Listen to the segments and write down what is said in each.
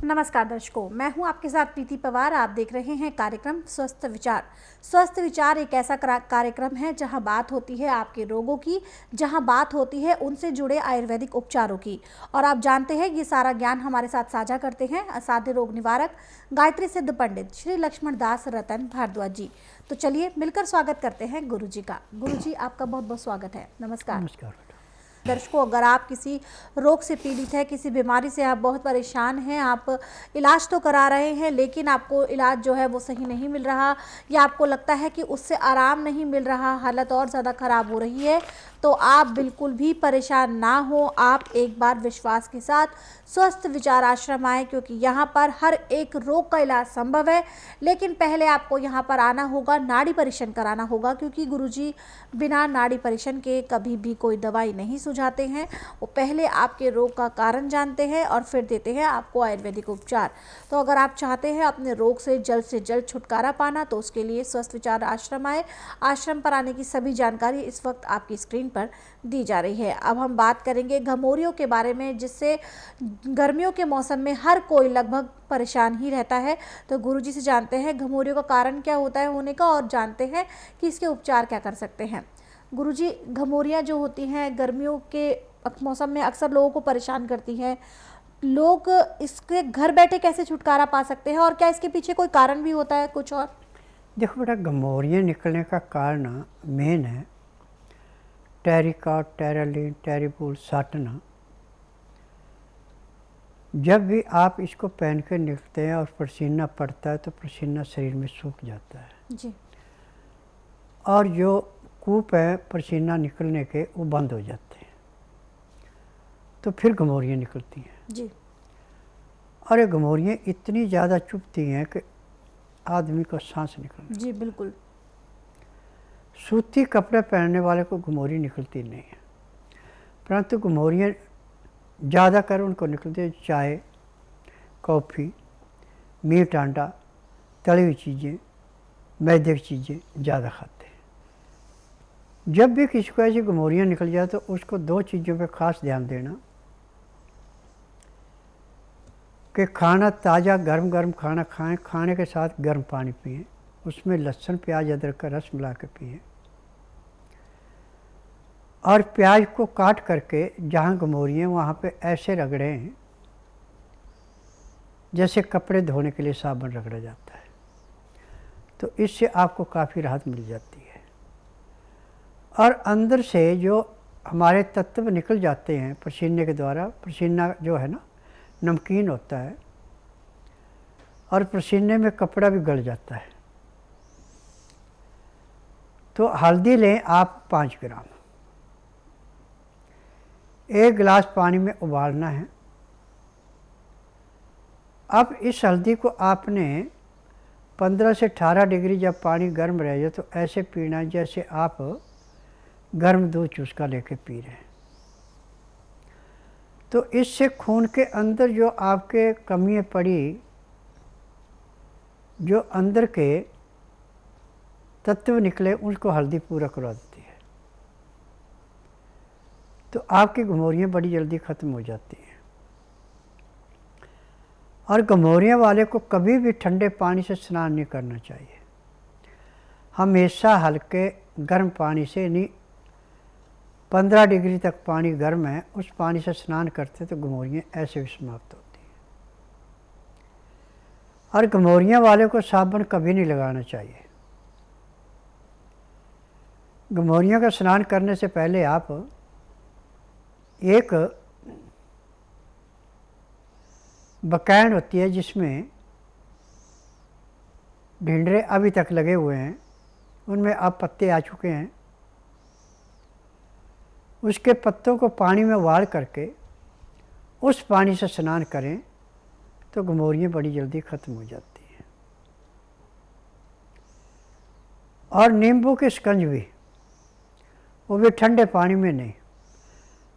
नमस्कार दर्शकों, मैं हूं आपके साथ प्रीति पवार। आप देख रहे हैं कार्यक्रम स्वस्थ विचार। स्वस्थ विचार एक ऐसा कार्यक्रम है जहां बात होती है आपके रोगों की, जहां बात होती है उनसे जुड़े आयुर्वेदिक उपचारों की। और आप जानते हैं ये सारा ज्ञान हमारे साथ साझा करते हैं असाध्य रोग निवारक गायत्री सिद्ध पंडित श्री लक्ष्मण दास रतन भारद्वाज जी। तो चलिए मिलकर स्वागत करते हैं गुरु जी का। गुरु जी, आपका बहुत बहुत स्वागत है। नमस्कार। नमस्कार। दर्शकों, अगर आप किसी रोग से पीड़ित है, किसी बीमारी से आप बहुत परेशान हैं, आप इलाज तो करा रहे हैं लेकिन आपको इलाज जो है वो सही नहीं मिल रहा, या आपको लगता है कि उससे आराम नहीं मिल रहा, हालत और ज़्यादा ख़राब हो रही है, तो आप बिल्कुल भी परेशान ना हो। आप एक बार विश्वास के साथ स्वस्थ विचार आश्रम आए, क्योंकि यहाँ पर हर एक रोग का इलाज संभव है। लेकिन पहले आपको यहाँ पर आना होगा, नाड़ी परीक्षण कराना होगा, क्योंकि गुरुजी बिना नाड़ी परीक्षण के कभी भी कोई दवाई नहीं सुझाते हैं। वो पहले आपके रोग का कारण जानते हैं और फिर देते हैं आपको आयुर्वेदिक उपचार। तो अगर आप चाहते हैं अपने रोग से जल्द छुटकारा पाना, तो उसके लिए स्वस्थ विचार आश्रम आए। आश्रम पर आने की सभी जानकारी इस वक्त आपकी स्क्रीन पर दी जा रही है। अब हम बात करेंगे घमौरियों के बारे में, जिससे गर्मियों के मौसम में हर कोई लगभग परेशान ही रहता है। तो गुरुजी से जानते हैं घमौरियों का कारण क्या होता है होने का, और जानते हैं कि इसके उपचार क्या कर सकते हैं। गुरुजी, घमौरियाँ जो होती हैं गर्मियों के मौसम में अक्सर लोगों को परेशान करती हैं। लोग इसके घर बैठे कैसे छुटकारा पा सकते हैं, और क्या इसके पीछे कोई कारण भी होता है कुछ और? देखो बेटा, घमौरियाँ निकलने का कारण मेन है टेरिका, टेरालिन, टेरिबुल, साटना। जब भी आप इसको पहन कर निकलते हैं और पसीना पड़ता है तो पसीना शरीर में सूख जाता है जी। और जो कूप है पसीना निकलने के वो बंद हो जाते हैं, तो फिर घमौरियाँ निकलती हैं जी। और ये घमौरियाँ इतनी ज़्यादा चुभती हैं कि आदमी को सांस निकलने। जी बिल्कुल। सूती कपड़े पहनने वाले को घमौरी निकलती नहीं है, परंतु घमौरियाँ ज़्यादातर उनको निकलती है चाय, कॉफ़ी, मीट, अंडा, तली हुई चीज़ें, मैदे की चीज़ें ज़्यादा खाते हैं। जब भी किसी को ऐसी घमौरियाँ निकल जाए तो उसको दो चीज़ों पे ख़ास ध्यान देना कि खाना ताज़ा गर्म गर्म खाना खाएं, खाने के साथ गर्म पानी पिएं, उसमें लहसुन, प्याज, अदरक का रस मिला के पिएं, और प्याज को काट करके जहाँ घमौरियाँ वहाँ पे ऐसे रगड़ें जैसे कपड़े धोने के लिए साबुन रगड़ा जाता है, तो इससे आपको काफ़ी राहत मिल जाती है। और अंदर से जो हमारे तत्व निकल जाते हैं पसीने के द्वारा, पसीना जो है ना नमकीन होता है और पसीने में कपड़ा भी गल जाता है। तो हल्दी लें आप 5 ग्राम, 1 गिलास पानी में उबालना है। अब इस हल्दी को आपने 15 से 18 डिग्री जब पानी गर्म रह जाए तो ऐसे पीना है जैसे आप गर्म दूध चुस्का लेके पी रहे हैं। तो इससे खून के अंदर जो आपके कमियाँ पड़ी, जो अंदर के तत्व निकले, उनको हल्दी पूरा करवा देती है, तो आपकी घमौरियाँ बड़ी जल्दी ख़त्म हो जाती हैं। और घमौरियाँ वाले को कभी भी ठंडे पानी से स्नान नहीं करना चाहिए, हमेशा हल्के गर्म पानी से, नहीं 15 डिग्री तक पानी गर्म है, उस पानी से स्नान करते तो घमौरियाँ ऐसे भी समाप्त होती हैं। और घमौरियाँ वाले को साबुन कभी नहीं लगाना चाहिए। घमौरियाँ का स्नान करने से पहले आप एक बकैन होती है जिसमें ढिंडरे अभी तक लगे हुए हैं, उनमें अब पत्ते आ चुके हैं, उसके पत्तों को पानी में उबाल करके उस पानी से स्नान करें तो घमौरियाँ बड़ी जल्दी ख़त्म हो जाती हैं। और नींबू के शिकंज भी, वो भी ठंडे पानी में नहीं,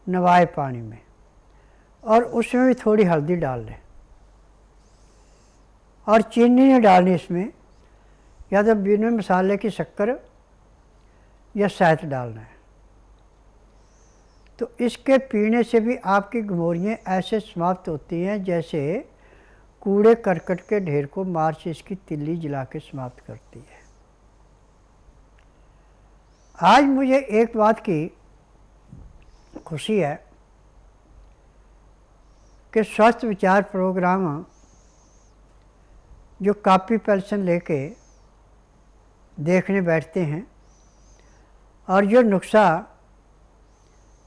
नवाए पानी में, और उसमें भी थोड़ी हल्दी डाल लें, और चीनी नहीं डालनी इसमें, या तो बिना मसाले की शक्कर या शहद डालना है। तो इसके पीने से भी आपकी घमौरियाँ ऐसे समाप्त होती हैं जैसे कूड़े करकट के ढेर को मार्च इसकी तिल्ली जला के समाप्त करती है। आज मुझे एक बात की खुशी है कि स्वस्थ विचार प्रोग्राम जो कॉपी पेंसिल लेके देखने बैठते हैं और जो नुस्खा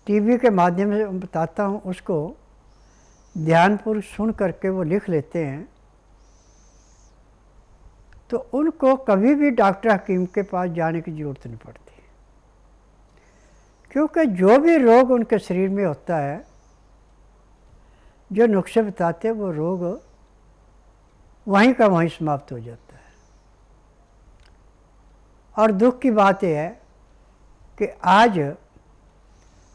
टीवी के माध्यम से बताता हूँ उसको ध्यानपूर्वक सुन करके वो लिख लेते हैं, तो उनको कभी भी डॉक्टर हकीम के पास जाने की ज़रूरत नहीं पड़ती, क्योंकि जो भी रोग उनके शरीर में होता है, जो नुस्खे बताते हैं, वो रोग वहीं का वहीं समाप्त हो जाता है। और दुख की बात यह है कि आज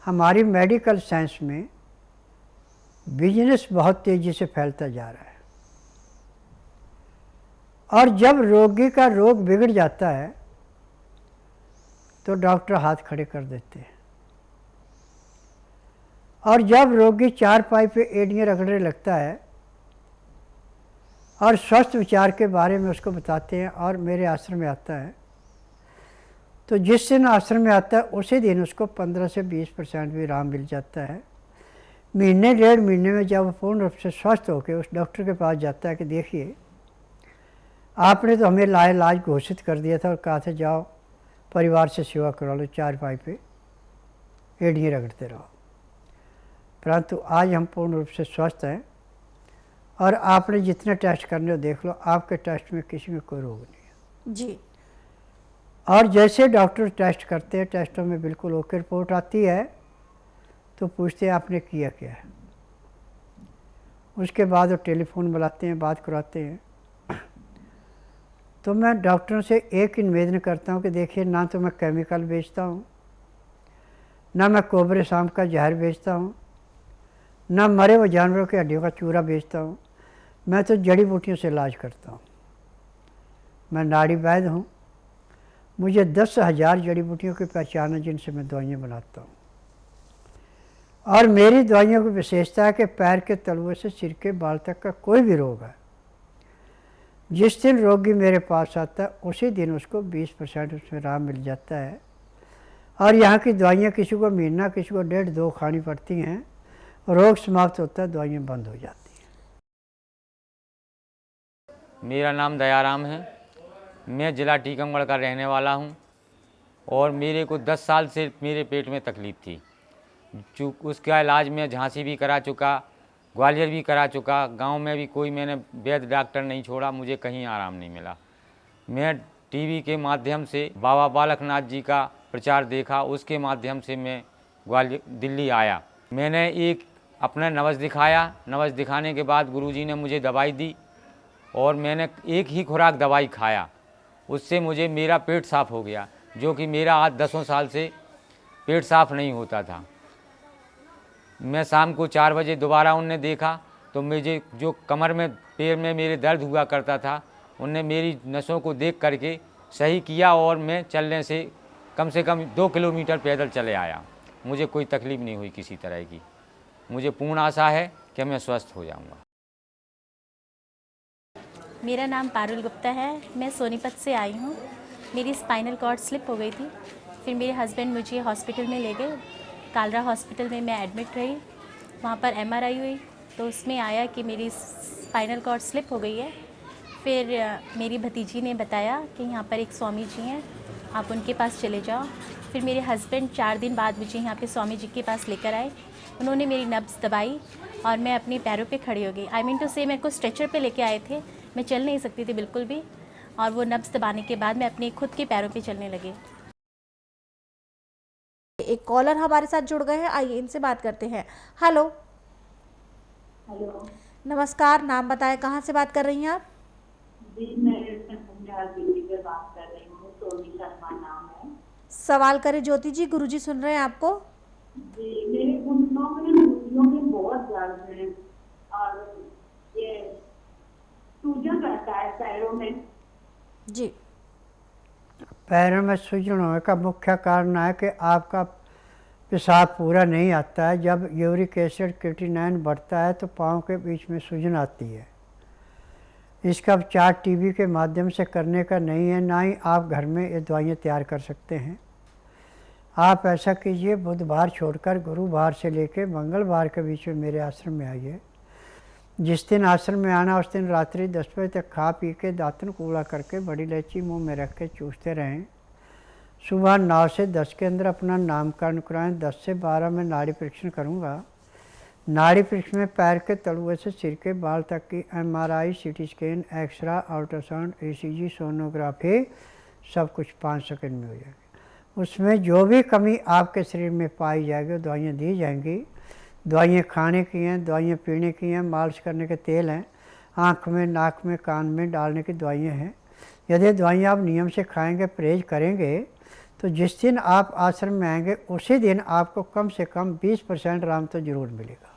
हमारी मेडिकल साइंस में बिजनेस बहुत तेज़ी से फैलता जा रहा है, और जब रोगी का रोग बिगड़ जाता है तो डॉक्टर हाथ खड़े कर देते हैं, और जब रोगी चारपाई पे एड़ियाँ रगड़ने लगता है और स्वस्थ विचार के बारे में उसको बताते हैं और मेरे आश्रम में आता है, तो जिस दिन आश्रम में आता है उसी दिन उसको 15 से 20% भी आराम मिल जाता है। महीने डेढ़ महीने में जब वो पूर्ण रूप से स्वस्थ होकर उस डॉक्टर के पास जाता है कि देखिए आपने तो हमें लाइलाज घोषित कर दिया था और कहा था जाओ परिवार से सेवा करा लो, चारपाई पे एड़ियाँ रगड़ते रहो, परंतु आज हम पूर्ण रूप से स्वस्थ हैं और आपने जितने टेस्ट करने हो देख लो, आपके टेस्ट में किसी में कोई रोग नहीं है जी। और जैसे डॉक्टर टेस्ट करते हैं, टेस्टों में बिल्कुल ओके रिपोर्ट आती है, तो पूछते हैं आपने किया क्या है। उसके बाद वो टेलीफोन बुलाते हैं, बात कराते हैं। तो मैं डॉक्टरों से एक ही निवेदन करता हूँ कि देखिए ना तो मैं केमिकल बेचता हूँ, ना मैं कोबरे शाम का जहर बेचता हूँ, ना मरे हुए जानवरों के हड्डियों का चूरा बेचता हूँ, मैं तो जड़ी बूटियों से इलाज करता हूँ। मैं नाड़ी वैद्य हूँ, मुझे 10,000 जड़ी बूटियों की पहचान है जिनसे मैं दवाइयाँ बनाता हूँ, और मेरी दवाइयों की विशेषता है कि पैर के तलुए से सिर के बाल तक का कोई भी रोग है, जिस दिन रोगी मेरे पास आता है उसी दिन उसको 20% उसमें आराम मिल जाता है। और यहाँ की दवाइयाँ किसी को महीना, किसी को 1.5-2 खानी पड़ती हैं, रोग समाप्त होता है, दवाइयाँ बंद हो जाती हैं। मेरा नाम दयाराम है, मैं ज़िला टीकमगढ़ का रहने वाला हूँ और मेरे को 10 साल से मेरे पेट में तकलीफ़ थी। उसका इलाज मैं झांसी भी करा चुका, ग्वालियर भी करा चुका, गांव में भी कोई मैंने वैद्य डॉक्टर नहीं छोड़ा, मुझे कहीं आराम नहीं मिला। मैं टीवी के माध्यम से बाबा बालकनाथ जी का प्रचार देखा, उसके माध्यम से मैं ग्वालियर दिल्ली आया। मैंने एक अपना नवस दिखाया, नवस दिखाने के बाद गुरुजी ने मुझे दवाई दी और मैंने एक ही खुराक दवाई खाया, उससे मुझे मेरा पेट साफ़ हो गया, जो कि मेरा आज 10 साल से पेट साफ़ नहीं होता था। मैं शाम को 4 बजे दोबारा उनने देखा तो मुझे जो कमर में पैर में मेरे दर्द हुआ करता था, उनने मेरी नसों को देख करके सही किया और मैं चलने से कम 2 किलोमीटर पैदल चले आया। मुझे कोई तकलीफ़ नहीं हुई किसी तरह की। मुझे पूर्ण आशा है कि मैं स्वस्थ हो जाऊंगा। मेरा नाम पारुल गुप्ता है, मैं सोनीपत से आई हूँ। मेरी स्पाइनल कॉर्ड स्लिप हो गई थी, फिर मेरे हस्बैंड मुझे हॉस्पिटल में ले गए। कालरा हॉस्पिटल में मैं एडमिट रही, वहाँ पर MRI हुई तो उसमें आया कि मेरी स्पाइनल कॉर्ड स्लिप हो गई है। फिर मेरी भतीजी ने बताया कि यहाँ पर एक स्वामी जी हैं, आप उनके पास चले जाओ। फिर मेरे हस्बैंड 4 दिन बाद मुझे यहाँ पे स्वामी जी के पास लेकर आए। उन्होंने मेरी नब्ज़ दबाई और मैं अपने पैरों पे खड़ी हो गई। आई मीन टू से मेरे को स्ट्रेचर पे लेके आए थे, मैं चल नहीं सकती थी बिल्कुल भी, और वो नब्ज़ दबाने के बाद मैं अपने खुद के पैरों पे चलने लगी। एक कॉलर हमारे साथ जुड़ गए हैं, आइए इनसे बात करते हैं। हेलो। हेलो, नमस्कार, नाम बताएं, कहाँ से बात कर रही हैं आप? जी मैं दिल्ली से बात कर रही हूँ, सोनी शर्मा नाम है। सवाल करें ज्योति जी, गुरुजी सुन रहे हैं आपको। जी मेरे घुटनों में बहुत दर्द है और ये सूजन रहता है पैरों में। जी। पैरों में सूजन होने का मुख्य कारण है कि आपका पेशाब पूरा नहीं आता है। जब यूरिक एसिड क्रिएटिनिन बढ़ता है तो पाँव के बीच में सूजन आती है। इसका उपचार टीबी के माध्यम से करने का नहीं है, ना ही आप घर में ये दवाइयाँ तैयार कर सकते हैं। आप ऐसा कीजिए, बुधवार छोड़कर गुरुवार से लेकर मंगलवार के बीच में मेरे आश्रम में आइए। जिस दिन आश्रम में आना उस दिन रात्रि 10 बजे तक खा पी के दातन कूड़ा करके बड़ी इलायची मुंह में रख के चूसते रहें। सुबह 9 से 10 के अंदर अपना नामकरण कराएं। 10 से 12 में नाड़ी परीक्षण करूंगा। नाड़ी परीक्षण में पैर के तलुए से सिर के बाल तक की MRI, CT scan, X ray, ultrasound, ECG, sonography सब कुछ 5 सेकंड में हो जाएगी। उसमें जो भी कमी आपके शरीर में पाई जाएगी दवाइयाँ दी जाएंगी। दवाइयाँ खाने की हैं, दवाइयाँ पीने की हैं, मालिश करने के तेल हैं, आँख में, नाक में, कान में डालने की दवाइयाँ हैं। यदि दवाइयाँ आप नियम से खाएंगे, परहेज करेंगे, तो जिस दिन आप आश्रम में आएंगे उसी दिन आपको कम से कम 20% आराम तो ज़रूर मिलेगा।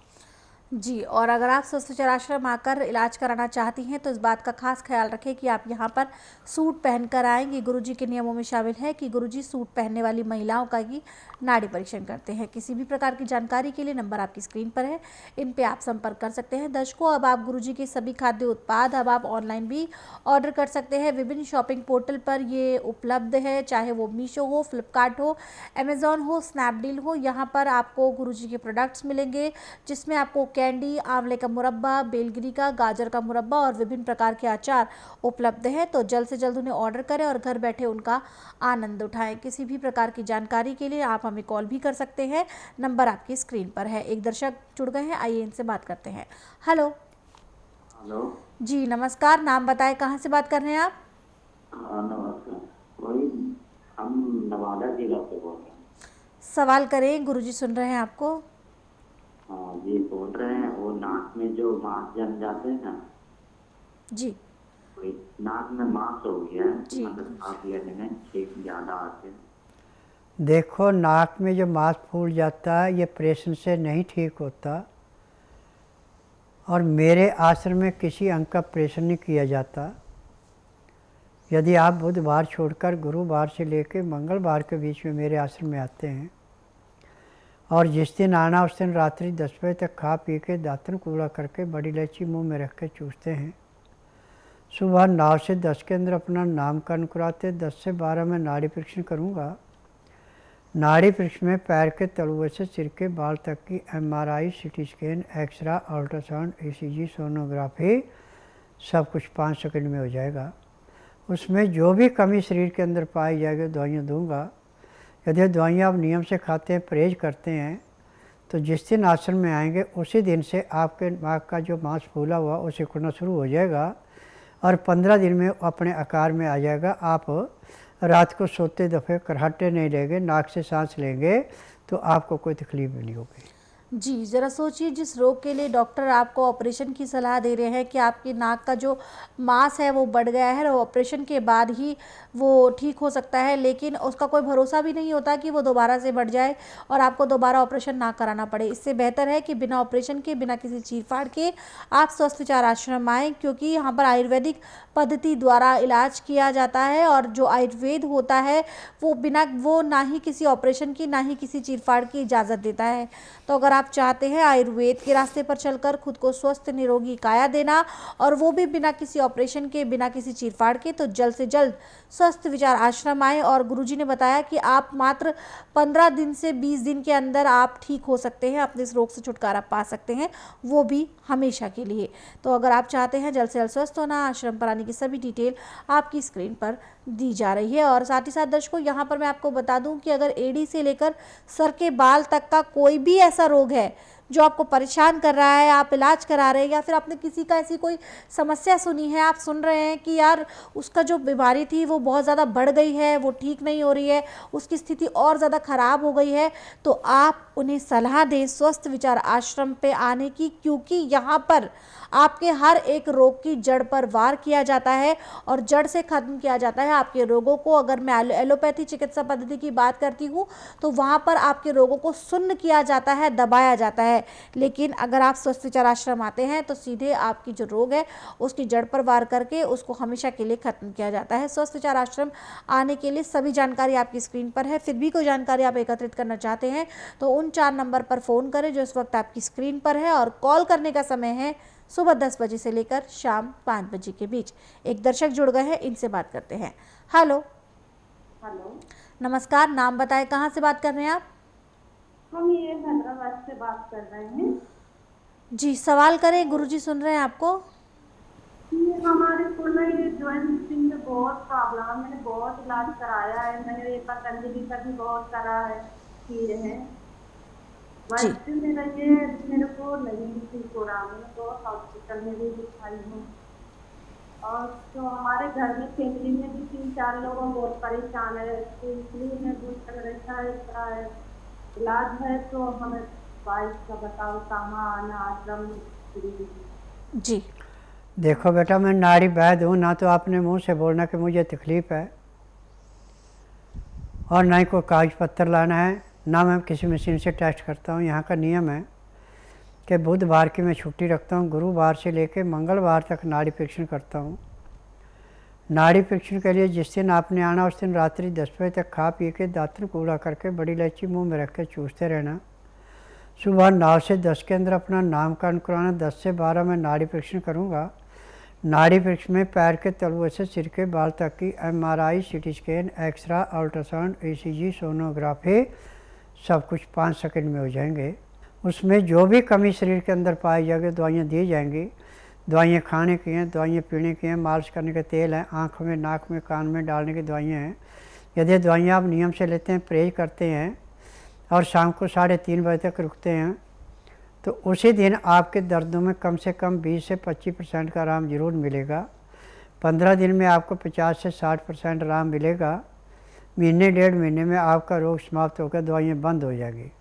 जी, और अगर आप स्वस्थ विचार आश्रम आकर इलाज कराना चाहती हैं तो इस बात का खास ख्याल रखें कि आप यहाँ पर सूट पहनकर आएंगे। गुरुजी के नियमों में शामिल है कि गुरुजी सूट पहनने वाली महिलाओं का ही नाड़ी परीक्षण करते हैं। किसी भी प्रकार की जानकारी के लिए नंबर आपकी स्क्रीन पर है, इन पे आप संपर्क कर सकते हैं। दर्शकों, अब आप गुरुजी के सभी खाद्य उत्पाद अब आप ऑनलाइन भी ऑर्डर कर सकते हैं। विभिन्न शॉपिंग पोर्टल पर ये उपलब्ध है, चाहे वो मीशो हो, फ्लिपकार्ट हो, अमेज़ॉन हो, स्नैपडील हो। यहाँ पर आपको गुरुजी के प्रोडक्ट्स मिलेंगे, जिसमें आपको कैंडी, आंवले का मुरब्बा, बेलगिरी का, गाजर का मुरब्बा और विभिन्न प्रकार के अचार उपलब्ध हैं। तो जल्द से जल्द उन्हें ऑर्डर करें और घर बैठे उनका आनंद उठाएं। किसी भी प्रकार की जानकारी के लिए आप हमें कॉल भी कर सकते हैं, नंबर आपकी स्क्रीन पर है। एक दर्शक जुड़ गए हैं, आइए इनसे बात करते हैं। हेलो। हेलो जी नमस्कार, नाम बताएं, कहाँ से बात कर रहे हैं आप? हाँ नमस्कार, वही हम नवादा जिला से बोल रहे हैं। सवाल करें, गुरुजी सुन रहे हैं आपको। हाँ जी, बोल रहे हैं वो नाक में जो मांस जम जाते हैं ना, जी वही नाक में मांस हो गया है, जी। मतलब सांस लेने में छींक ज़्यादा आते हैं। देखो, नाक में जो मांस फूल जाता है ये ऑपरेशन से नहीं ठीक होता, और मेरे आश्रम में किसी अंग का ऑपरेशन नहीं किया जाता। यदि आप बुधवार छोड़कर गुरुवार से लेकर मंगलवार के बीच में मेरे आश्रम में आते हैं और जिस दिन आना उस दिन रात्रि 10 बजे तक खा पी के दातन कूड़ा करके बड़ी इलायची मुंह में रख के चूसते हैं। सुबह 9 से 10 के अंदर अपना नामकरण कराते। 10 से 12 में नाड़ी परीक्षण करूँगा। नाड़ी परीक्षण में पैर के तलुए से सिर के बाल तक की MRI, CT scan, X ray, ultrasound, ECG, sonography सब कुछ 5 सेकंड में हो जाएगा। उसमें जो भी कमी शरीर के अंदर पाई जाएगी दवाइयाँ दूंगा। यदि दवाइयाँ आप नियम से खाते हैं, परहेज करते हैं, तो जिस दिन आश्रम में आएंगे उसी दिन से आपके नाक का जो मांस फूला हुआ वो सिकुड़ना शुरू हो जाएगा और 15 दिन में अपने आकार में आ जाएगा। आप रात को सोते दफ़े कराहटे नहीं लेंगे, नाक से सांस लेंगे तो आपको कोई तकलीफ भी नहीं होगी। जी, ज़रा सोचिए, जिस रोग के लिए डॉक्टर आपको ऑपरेशन की सलाह दे रहे हैं कि आपकी नाक का जो मांस है वो बढ़ गया है और ऑपरेशन के बाद ही वो ठीक हो सकता है, लेकिन उसका कोई भरोसा भी नहीं होता कि वो दोबारा से बढ़ जाए और आपको दोबारा ऑपरेशन ना कराना पड़े। इससे बेहतर है कि बिना ऑपरेशन के, बिना किसी चीर-फाड़ के आप स्वस्थ विचार आश्रम आएँ, क्योंकि यहाँ पर आयुर्वेदिक पद्धति द्वारा इलाज किया जाता है और जो आयुर्वेद होता है वो ना ही किसी ऑपरेशन की, ना ही किसी चीर-फाड़ की इजाज़त देता है। तो अगर आप चाहते हैं आयुर्वेद के रास्ते पर चलकर खुद को स्वस्थ निरोगी काया देना, और वो भी बिना किसी ऑपरेशन के, बिना किसी चीर-फाड़ के, तो जल्द से जल्द स्वस्थ विचार आश्रम आए। और गुरुजी ने बताया कि आप मात्र 15 दिन से 20 दिन के अंदर आप ठीक हो सकते हैं, अपने इस रोग से छुटकारा पा सकते हैं, वो भी हमेशा के लिए। तो अगर आप चाहते हैं जल्द से जल्द स्वस्थ होना, आश्रम पर आने की सभी डिटेल आपकी स्क्रीन पर दी जा रही है। और साथ ही साथ दर्शकों, यहाँ पर मैं आपको बता दूं कि अगर एड़ी से लेकर सर के बाल तक का कोई भी ऐसा रोग है जो आपको परेशान कर रहा है, आप इलाज करा रहे हैं, या फिर आपने किसी का ऐसी कोई समस्या सुनी है, आप सुन रहे हैं कि यार उसका जो बीमारी थी वो बहुत ज़्यादा बढ़ गई है, वो ठीक नहीं हो रही है, उसकी स्थिति और ज़्यादा ख़राब हो गई है, तो आप उन्हें सलाह दें स्वस्थ विचार आश्रम पे आने की, क्योंकि यहाँ पर आपके हर एक रोग की जड़ पर वार किया जाता है और जड़ से ख़त्म किया जाता है आपके रोगों को। अगर मैं एलोपैथी चिकित्सा पद्धति की बात करती हूँ तो वहाँ पर आपके रोगों को सुन्न किया जाता है, दबाया जाता है। है। लेकिन अगर आप स्वस्थ विचार आश्रम आते हैं तो सीधे आपकी जो रोग है उसकी जड़ पर वार करके उसको हमेशा के लिए ख़त्म किया जाता है। स्वस्थ विचार आश्रम आने के लिए सभी जानकारी आपकी स्क्रीन पर है। फिर भी कोई जानकारी आप एकत्रित करना चाहते हैं तो उन 4 नंबर पर फ़ोन करें जो इस वक्त आपकी स्क्रीन पर है, और कॉल करने का समय है सुबह 10 बजे से लेकर शाम 5 बजे के बीच। एक दर्शक जुड़ गए हैं, इनसे बात करते हैं। हेलो। हेलो, नमस्कार, नाम बताएं, कहाँ से बात कर रहे हैं आप? हम ये हैदराबाद से बात कर रहे हैं। जी, सवाल करें, गुरुजी सुन रहे हैं आपको। ये हमारे को ना ये जॉइंट पेन में बहुत प्रॉब्लम है। मैंने बहुत इलाज कराया है, मैंने ये पतंजलि का भी बहुत करा है, किए हैं, बट मेरा ये मेरे को नहीं ठीक हो रहा। मैं बहुत हॉस्पिटल में भी दिखाई हूँ, और तो हमारे घर में फैमिली में भी 3-4 लोग बहुत परेशान है, तो इसलिए मैं बहुत ऐसा है इलाज है। तो हमें 22 का बताओ, कहाँ आना आश्रम? जी, देखो बेटा, मैं नाड़ी वैद्य हूँ, ना तो आपने मुंह से बोलना कि मुझे तकलीफ़ है, और ना ही कोई कागज पत्तर लाना है, ना मैं किसी मशीन से टेस्ट करता हूँ। यहाँ का नियम है कि बुधवार की मैं छुट्टी रखता हूँ, गुरुवार से लेकर मंगलवार तक नाड़ी परीक्षण करता हूँ। नाड़ी परीक्षण के लिए जिस दिन आपने आना उस दिन रात्रि 10 बजे तक खा पी के दातुन कूड़ा करके बड़ी इलायची मुंह में रख के चूसते रहना। सुबह 9 से 10 के अंदर अपना नामकरण कराना। 10 से 12 में नाड़ी परीक्षण करूँगा। नाड़ी परीक्षण में पैर के तलुए से सिर के बाल तक की MRI, CT scan, X ray, ultrasound, ECG, sonography सब कुछ 5 सेकंड में हो जाएंगे। उसमें जो भी कमी शरीर के अंदर पाई जाएगी दवाइयाँ दी जाएंगी। दवाइयाँ खाने की हैं, दवाइयाँ पीने की हैं, मालिश करने के तेल हैं, आँख में, नाक में, कान में डालने की दवाइयाँ हैं। यदि दवाइयाँ आप नियम से लेते हैं, परहेज करते हैं और शाम को 3:30 बजे तक रुकते हैं, तो उसी दिन आपके दर्दों में कम से कम 20 से 25% का आराम ज़रूर मिलेगा। 15 दिन में आपको 50 से 60% आराम मिलेगा। महीने 1.5 महीने में आपका रोग समाप्त होकर दवाइयाँ बंद हो जाएगी।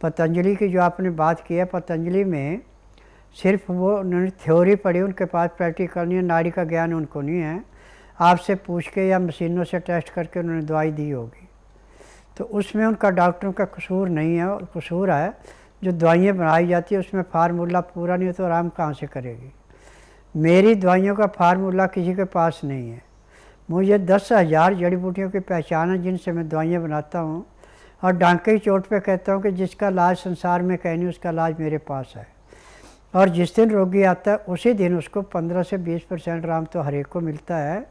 पतंजलि की जो आपने बात की है, पतंजलि में सिर्फ वो उन्होंने थ्योरी पढ़ी, उनके पास प्रैक्टिकल नहीं है, नाड़ी का ज्ञान उनको नहीं है। आपसे पूछ के या मशीनों से टेस्ट करके उन्होंने दवाई दी होगी, तो उसमें उनका डॉक्टरों का कसूर नहीं है। और कसूर है जो दवाइयाँ बनाई जाती है उसमें फार्मूला पूरा नहीं हो तो आराम कहाँ से करेगी। मेरी दवाइयों का फार्मूला किसी के पास नहीं है। मुझे 10,000 जड़ी बूटियों की पहचान है जिनसे मैं दवाइयाँ बनाता हूँ, और डांके की चोट पे कहता हूँ कि जिसका इलाज संसार में कहीं नहीं उसका इलाज मेरे पास है। और जिस दिन रोगी आता है उसी दिन उसको 15 से 20% आराम तो हर एक को मिलता है।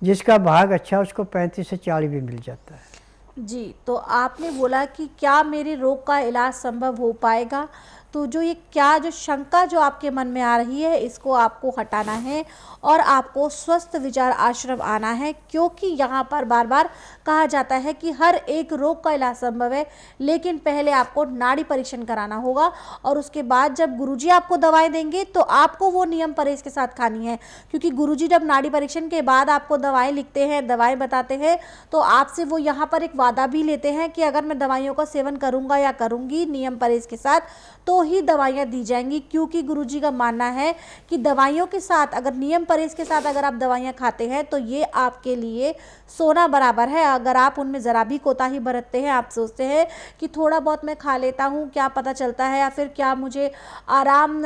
जिसका भाग अच्छा उसको 35 से 40 भी मिल जाता है। जी, तो आपने बोला कि क्या मेरे रोग का इलाज संभव हो पाएगा, तो जो ये क्या जो शंका जो आपके मन में आ रही है इसको आपको हटाना है और आपको स्वस्थ विचार आश्रम आना है, क्योंकि यहाँ पर बार बार कहा जाता है कि हर एक रोग का इलाज संभव है, लेकिन पहले आपको नाड़ी परीक्षण कराना होगा और उसके बाद जब गुरुजी आपको दवाएं देंगे तो आपको वो नियम परहेज के साथ खानी है। क्योंकि गुरुजी जब नाड़ी परीक्षण के बाद आपको दवाएं लिखते हैं, दवाएं बताते हैं, तो आपसे वो यहाँ पर एक वादा भी लेते हैं कि अगर मैं दवाइयों का सेवन करूँगा या करूँगी नियम परहेज के साथ तो ही दवाइयाँ दी जाएंगी। क्योंकि गुरुजी का मानना है कि दवाइयों के साथ अगर नियम परहेज के साथ अगर आप दवाइयाँ खाते हैं तो ये आपके लिए सोना बराबर है। अगर आप उनमें ज़रा भी कोताही बरतते हैं, आप सोचते हैं कि थोड़ा बहुत मैं खा लेता हूँ, क्या पता चलता है, या फिर क्या मुझे आराम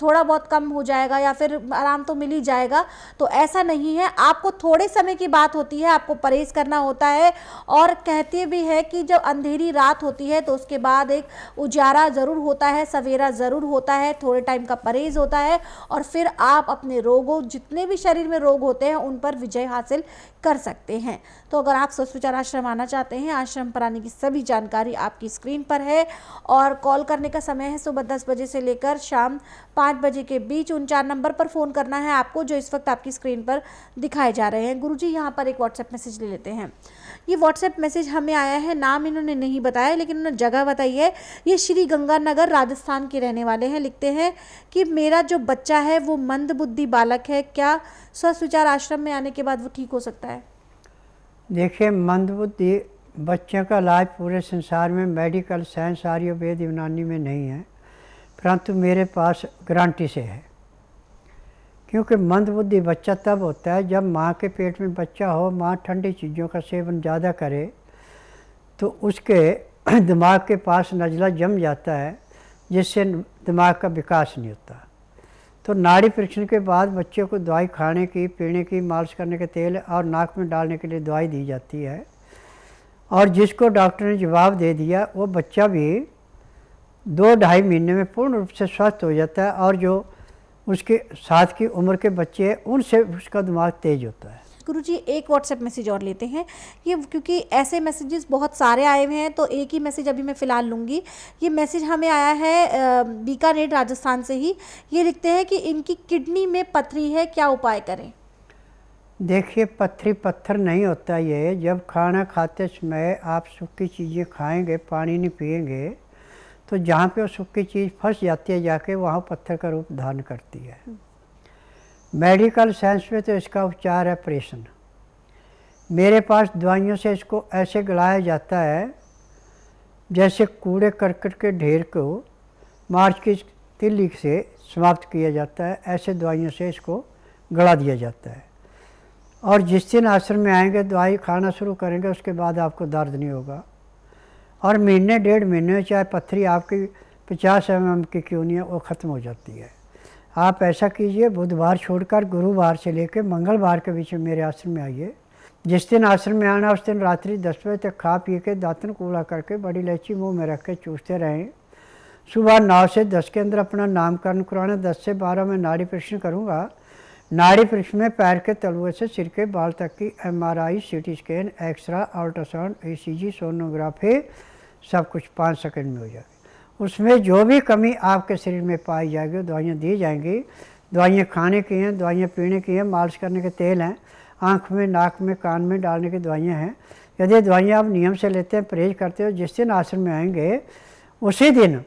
थोड़ा बहुत कम हो जाएगा या फिर आराम तो मिल ही जाएगा, तो ऐसा नहीं है। आपको थोड़े समय की बात होती है, आपको परहेज करना होता है। और कहते भी है कि जब अंधेरी रात होती है तो उसके बाद एक उजाला ज़रूर होता है, सवेरा ज़रूर होता है, थोड़े टाइम का परहेज होता है और फिर आप अपने रोगों, जितने भी शरीर में रोग होते हैं, उन पर विजय हासिल कर सकते हैं। तो अगर आप स्वस्थ विचार आश्रम आना चाहते हैं, आश्रम पर आने की सभी जानकारी आपकी स्क्रीन पर है और कॉल करने का समय है सुबह 10 बजे से लेकर शाम 5 बजे के बीच। उन 4 नंबर पर फ़ोन करना है आपको जो इस वक्त आपकी स्क्रीन पर दिखाए जा रहे हैं। गुरुजी यहाँ पर एक व्हाट्सएप मैसेज ले लेते हैं। ये व्हाट्सएप मैसेज हमें आया है, नाम इन्होंने नहीं बताया लेकिन उन्होंने जगह बताई है। ये श्री गंगानगर राजस्थान के रहने वाले हैं। लिखते हैं कि मेरा जो बच्चा है वो मंदबुद्धि बालक है, क्या स्वस्थ विचार आश्रम में आने के बाद वो ठीक हो सकता है? देखिए, मंदबुद्धि बच्चों का इलाज पूरे संसार में मेडिकल साइंस आयुर्वेद यूनानी में नहीं है, परंतु मेरे पास गारंटी से है। क्योंकि मंदबुद्धि बच्चा तब होता है जब माँ के पेट में बच्चा हो, माँ ठंडी चीज़ों का सेवन ज़्यादा करे तो उसके दिमाग के पास नज़ला जम जाता है, जिससे दिमाग का विकास नहीं होता। तो नाड़ी परीक्षण के बाद बच्चे को दवाई खाने की, पीने की, मालिश करने के तेल और नाक में डालने के लिए दवाई दी जाती है। और जिसको डॉक्टर ने जवाब दे दिया वो बच्चा भी 2-2.5 महीने में पूर्ण रूप से स्वस्थ हो जाता है, और जो उसके साथ की उम्र के बच्चे हैं उनसे उसका दिमाग तेज होता है। गुरुजी एक व्हाट्सएप मैसेज और लेते हैं, ये क्योंकि ऐसे मैसेजेस बहुत सारे आए हुए हैं तो एक ही मैसेज अभी मैं फ़िलहाल लूँगी। ये मैसेज हमें आया है बीकानेर राजस्थान से ही। ये लिखते हैं कि इनकी किडनी में पथरी है, क्या उपाय करें? देखिए, पत्थरी पत्थर नहीं होता ये। जब खाना खाते समय आप सूखी चीज़ें खाएंगे, पानी नहीं पिएंगे, तो जहाँ पे वो सूखी चीज़ फंस जाती है जाके वहाँ पत्थर का रूप धारण करती है। मेडिकल साइंस में तो इसका उपचार है ऑपरेशन। मेरे पास दवाइयों से इसको ऐसे गलाया जाता है जैसे कूड़े करकट के ढेर को मार्च की तिल्ली से समाप्त किया जाता है, ऐसे दवाइयों से इसको गला दिया जाता है। और जिस दिन आश्रम में आएंगे, दवाई खाना शुरू करेंगे, उसके बाद आपको दर्द नहीं होगा। और महीने 1.5 महीने में चाहे पत्थरी आपकी 50 mm की क्यों नहीं है, वो ख़त्म हो जाती है। आप ऐसा कीजिए, बुधवार छोड़कर गुरुवार से लेकर मंगलवार के बीच में मेरे आश्रम में आइए। जिस दिन आश्रम में आना उस दिन रात्रि 10 बजे तक खा पी के दातन कूड़ा करके बड़ी इलायची मुंह में रख के चूसते रहें। सुबह 9 से 10 के अंदर अपना नामकरण कराना। 10 से 12 में नाड़ी परीक्षण करूँगा। नाड़ी परीक्षण में पैर के तलुए से सिर के बाल तक की MRI, CT scan, X ray, ultrasound, ECG, sonography सब कुछ 5 सेकंड में हो जाएगी। उसमें जो भी कमी आपके शरीर में पाई जाएगी दवाइयाँ दी जाएंगी। दवाइयाँ खाने की हैं, दवाइयाँ पीने की हैं, मालिश करने के तेल हैं, आँख में, नाक में, कान में डालने की दवाइयाँ हैं। यदि दवाइयाँ आप नियम से लेते हैं, परहेज करते हो, जिस दिन आश्रम में आएंगे उसी दिन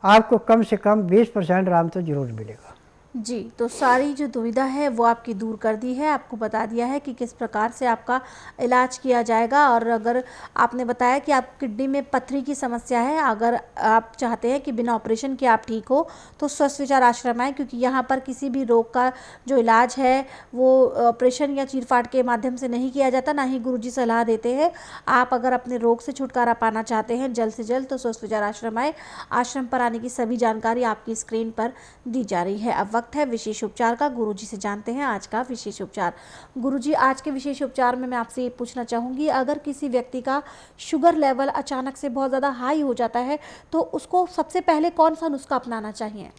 आपको कम से कम 20% आराम तो ज़रूर मिलेगा। जी, तो सारी जो दुविधा है वो आपकी दूर कर दी है, आपको बता दिया है कि किस प्रकार से आपका इलाज किया जाएगा। और अगर आपने बताया कि आप किडनी में पथरी की समस्या है, अगर आप चाहते हैं कि बिना ऑपरेशन के आप ठीक हो तो स्वस्थ विचार आश्रम आए, क्योंकि यहाँ पर किसी भी रोग का जो इलाज है वो ऑपरेशन या चीरफाड़ के माध्यम से नहीं किया जाता, ना ही गुरुजी सलाह देते हैं। आप अगर अपने रोग से छुटकारा पाना चाहते हैं जल्द से जल्द तो स्वस्थ विचार आश्रम आए। आश्रम पर आने की सभी जानकारी आपकी स्क्रीन पर दी जा रही है। अब वक्त है विशेष उपचार का। गुरुजी से जानते हैं आज का विशेष उपचार। गुरुजी, आज के विशेष उपचार में मैं आपसे ये पूछना चाहूँगी, अगर किसी व्यक्ति का शुगर लेवल अचानक से बहुत ज़्यादा हाई हो जाता है तो उसको सबसे पहले कौन सा नुस्खा अपनाना चाहिए?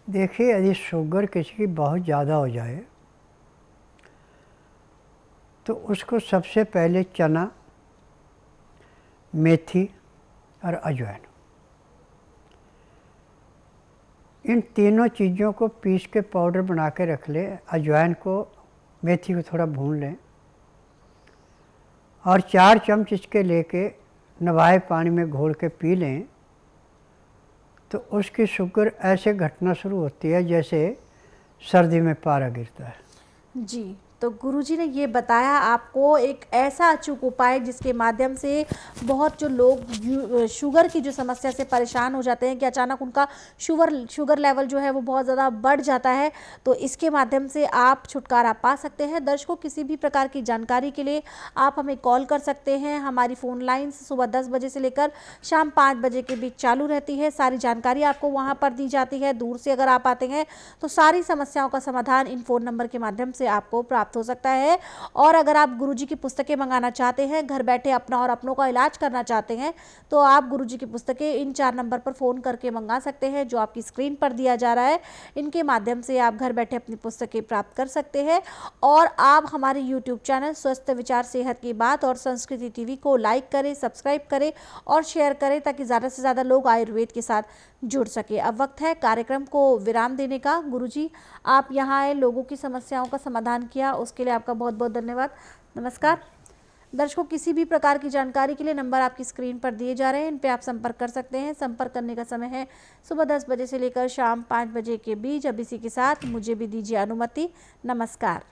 देखिए, यदि शुगर किसी की बहुत ज़्यादा हो जाए तो उसको सबसे पहले चना, मेथी और अजवाइन, इन तीनों चीज़ों को पीस के पाउडर बना के रख लें। अजवाइन को, मेथी को थोड़ा भून लें और 4 चम्मच इसके लेके नवाए पानी में घोल के पी लें तो उसकी शुगर ऐसे घटना शुरू होती है जैसे सर्दी में पारा गिरता है। जी, तो गुरुजी ने ये बताया आपको एक ऐसा अचूक उपाय जिसके माध्यम से बहुत जो लोग शुगर की जो समस्या से परेशान हो जाते हैं कि अचानक उनका शुगर लेवल जो है वो बहुत ज़्यादा बढ़ जाता है, तो इसके माध्यम से आप छुटकारा पा सकते हैं। दर्शकों, किसी भी प्रकार की जानकारी के लिए आप हमें कॉल कर सकते हैं। हमारी फ़ोन लाइन सुबह 10 बजे से लेकर शाम 5 बजे के बीच चालू रहती है। सारी जानकारी आपको वहाँ पर दी जाती है। दूर से अगर आप आते हैं तो सारी समस्याओं का समाधान इन फ़ोन नंबर के माध्यम से आपको प्राप्त हो सकता है। और अगर आप गुरुजी की पुस्तकें मंगाना चाहते हैं, घर बैठे अपना और अपनों का इलाज करना चाहते हैं, तो आप गुरुजी की पुस्तकें इन 4 नंबर पर फ़ोन करके मंगा सकते हैं जो आपकी स्क्रीन पर दिया जा रहा है। इनके माध्यम से आप घर बैठे अपनी पुस्तकें प्राप्त कर सकते हैं। और आप हमारे YouTube चैनल स्वस्थ विचार सेहत की बात और संस्कृति टीवी को लाइक करें, सब्सक्राइब करें और शेयर करें ताकि ज़्यादा से ज़्यादा लोग आयुर्वेद के साथ जुड़ सके। अब वक्त है कार्यक्रम को विराम देने का। गुरुजी, आप यहाँ आए, लोगों की समस्याओं का समाधान किया, उसके लिए आपका बहुत बहुत धन्यवाद। नमस्कार। दर्शकों, किसी भी प्रकार की जानकारी के लिए नंबर आपकी स्क्रीन पर दिए जा रहे हैं, इन पे आप संपर्क कर सकते हैं। संपर्क करने का समय है सुबह 10 बजे से लेकर शाम 5 बजे के बीच। अब इसी के साथ मुझे भी दीजिए अनुमति। नमस्कार।